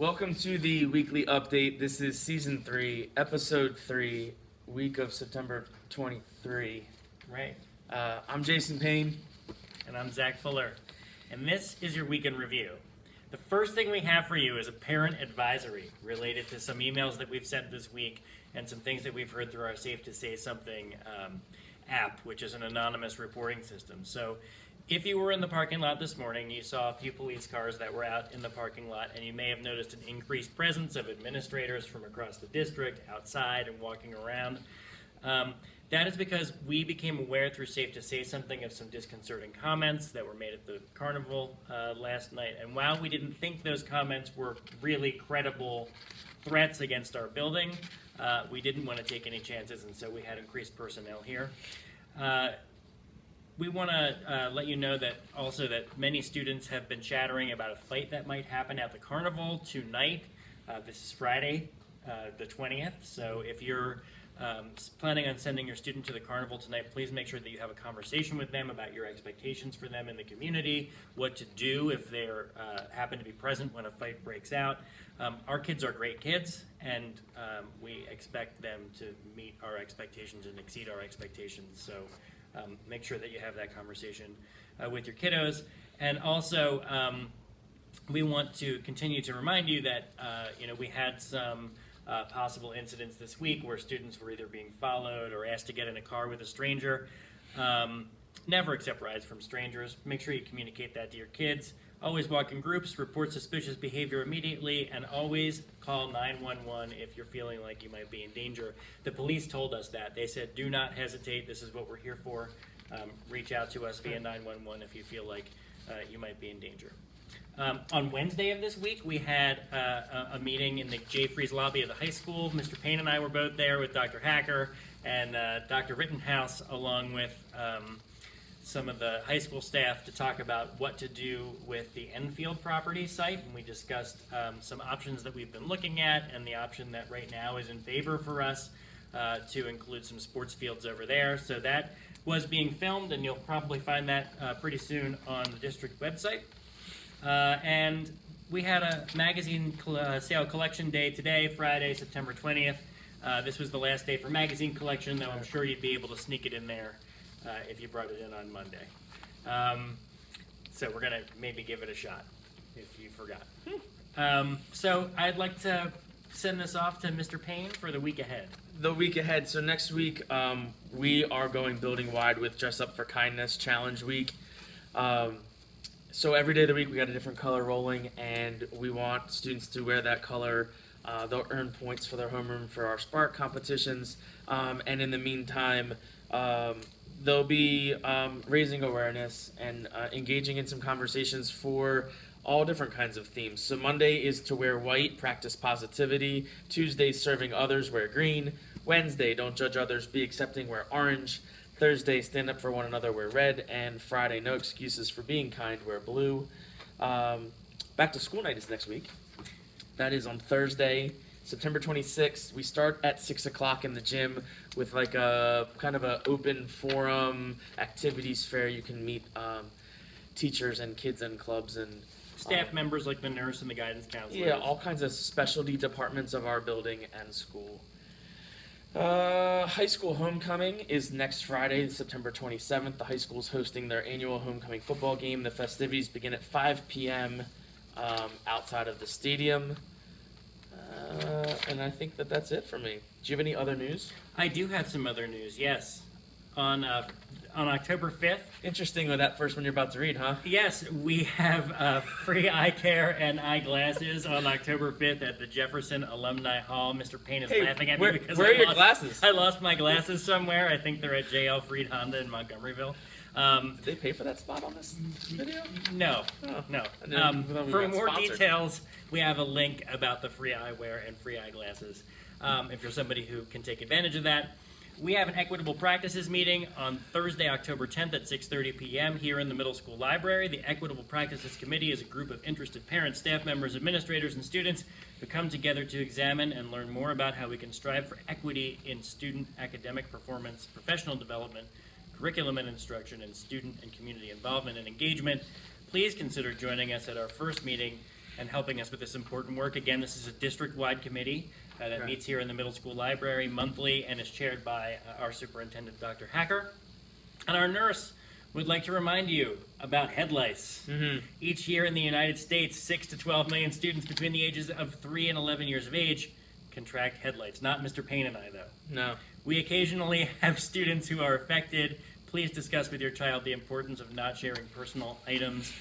Welcome to the weekly update. This is season 3, episode 3, week of September 23. Right. I'm Jason Payne. And I'm Zach Fuller. And this is your weekend review. The first thing we have for you is a parent advisory related to some emails that we've sent this week and some things that we've heard through our Safe to Say Something app, which is an anonymous reporting system. So if you were in the parking lot this morning, you saw a few police cars that were out in the parking lot, and you may have noticed an increased presence of administrators from across the district outside and walking around. That is because we became aware through Safe to Say Something of some disconcerting comments that were made at the carnival last night. And while we didn't think those comments were really credible threats against our building, we didn't want to take any chances, and so we had increased personnel here. We want to let you know that also that many students have been chattering about a fight that might happen at the carnival tonight. This is Friday, the 20th, so if you're planning on sending your student to the carnival tonight, please make sure that you have a conversation with them about your expectations for them in the community, what to do if they happen to be present when a fight breaks out. Our kids are great kids, and we expect them to meet our expectations and exceed our expectations. So make sure that you have that conversation with your kiddos. And also, we want to continue to remind you that we had some possible incidents this week where students were either being followed or asked to get in a car with a stranger. Never accept rides from strangers. Make sure you communicate that to your kids. Always walk in groups, report suspicious behavior immediately, and always call 911 if you're feeling like you might be in danger. The police told us that. They said, do not hesitate. This is what we're here for. Reach out to us via 911 if you feel like you might be in danger. On Wednesday of this week, we had a meeting in the J. Freeze lobby of the high school. Mr. Payne and I were both there with Dr. Hacker and Dr. Rittenhouse, along with some of the high school staff, to talk about what to do with the Enfield property site. And we discussed some options that we've been looking at, and the option that right now is in favor for us to include some sports fields over there. So that was being filmed, and you'll probably find that pretty soon on the district website. And we had a magazine sale collection day today, Friday, September 20th. This was the last day for magazine collection, though I'm sure you'd be able to sneak it in there if you brought it in on Monday. So we're going to maybe give it a shot if you forgot. So I'd like to send this off to Mr. Payne for the week ahead. The week ahead. So next week, we are going building wide with Dress Up for Kindness Challenge Week. So every day of the week, we got a different color rolling, and we want students to wear that color. They'll earn points for their homeroom for our Spark competitions. And in the meantime, they'll be raising awareness and engaging in some conversations for all different kinds of themes. So Monday is to wear white, practice positivity. Tuesday, serving others, wear green. Wednesday, don't judge others, be accepting, wear orange. Thursday, stand up for one another, wear red. And Friday, no excuses for being kind, wear blue. Back to school night is next week. That is on Thursday, September 26th. We start at 6 o'clock in the gym with like a kind of an open forum activities fair. You can meet teachers and kids and clubs and Staff members like the nurse and the guidance counselors. Yeah, all kinds of specialty departments of our building and school. High school homecoming is next Friday, September 27th. The high school is hosting their annual homecoming football game. The festivities begin at 5 p.m. Outside of the stadium. And I think that's it for me. Do you have any other news? I do have some other news, yes. On October 5th. Interesting with that first one you're about to read, huh? Yes, we have free eye care and eyeglasses on October 5th at the Jefferson Alumni Hall. Mr. Payne is laughing at me because where are your glasses? I lost my glasses somewhere. I think they're at JL Freed Honda in Montgomeryville. Did they pay for that spot on this video? No, oh. no. For more details, we have a link about the free eyewear and free eyeglasses. If you're somebody who can take advantage of that. We have an Equitable Practices meeting on Thursday, October 10th at 6:30 p.m. here in the middle school library. The Equitable Practices Committee is a group of interested parents, staff members, administrators, and students who come together to examine and learn more about how we can strive for equity in student academic performance, professional development, curriculum and instruction, and student and community involvement and engagement. Please consider joining us at our first meeting and helping us with this important work. Again, this is a district-wide committee that Right. meets here in the middle school library monthly and is chaired by our superintendent, Dr. Hacker. And our nurse would like to remind you about head lice. Each year in the United States, 6 to 12 million students between the ages of 3 and 11 years of age contract head lice. Not Mr. Payne and I, though. No. We occasionally have students who are affected. Please discuss with your child the importance of not sharing personal items.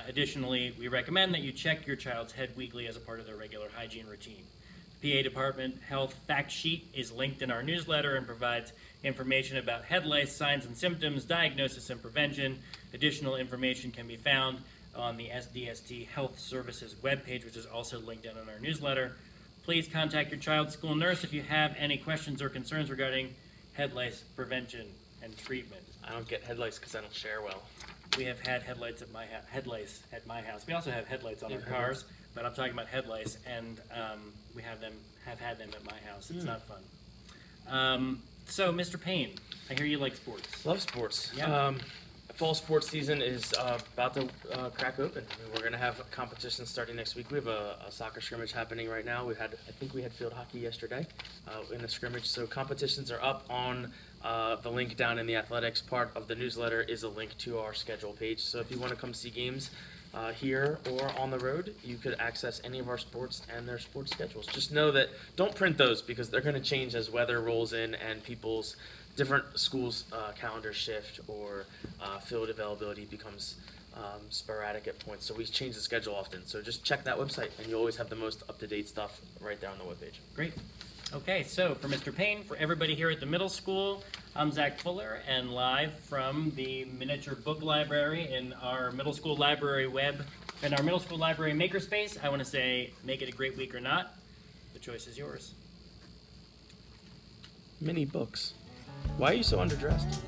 Additionally, we recommend that you check your child's head weekly as a part of their regular hygiene routine. The PA Department Health Fact Sheet is linked in our newsletter and provides information about head lice, signs and symptoms, diagnosis and prevention. Additional information can be found on the SDST Health Services webpage, which is also linked in on our newsletter. Please contact your child's school nurse if you have any questions or concerns regarding head lice prevention and treatment. I don't get head lice because I don't share well. We have had head lice at my house. We also have headlights on You our have cars, but I'm talking about head lice, and we have had them at my house. It's not fun. So, Mr. Payne, I hear you like sports. Love sports. Yeah. Fall sports season is about to crack open. I mean, we're gonna have competitions starting next week. We have a soccer scrimmage happening right now. I think we had field hockey yesterday in a scrimmage. So competitions are up on the link down in the athletics part of the newsletter is a link to our schedule page. So if you want to come see games here or on the road, you could access any of our sports and their sports schedules. Just know that don't print those because they're going to change as weather rolls in and people's different schools' calendars shift or field availability becomes sporadic at points. So we change the schedule often. So just check that website and you always have the most up-to-date stuff right there on the webpage. Great. Okay, so for Mr. Payne, for everybody here at the middle school, I'm Zach Fuller, and live from the miniature book library in our middle school library makerspace, I want to say, make it a great week or not. The choice is yours. Mini books. Why are you so underdressed?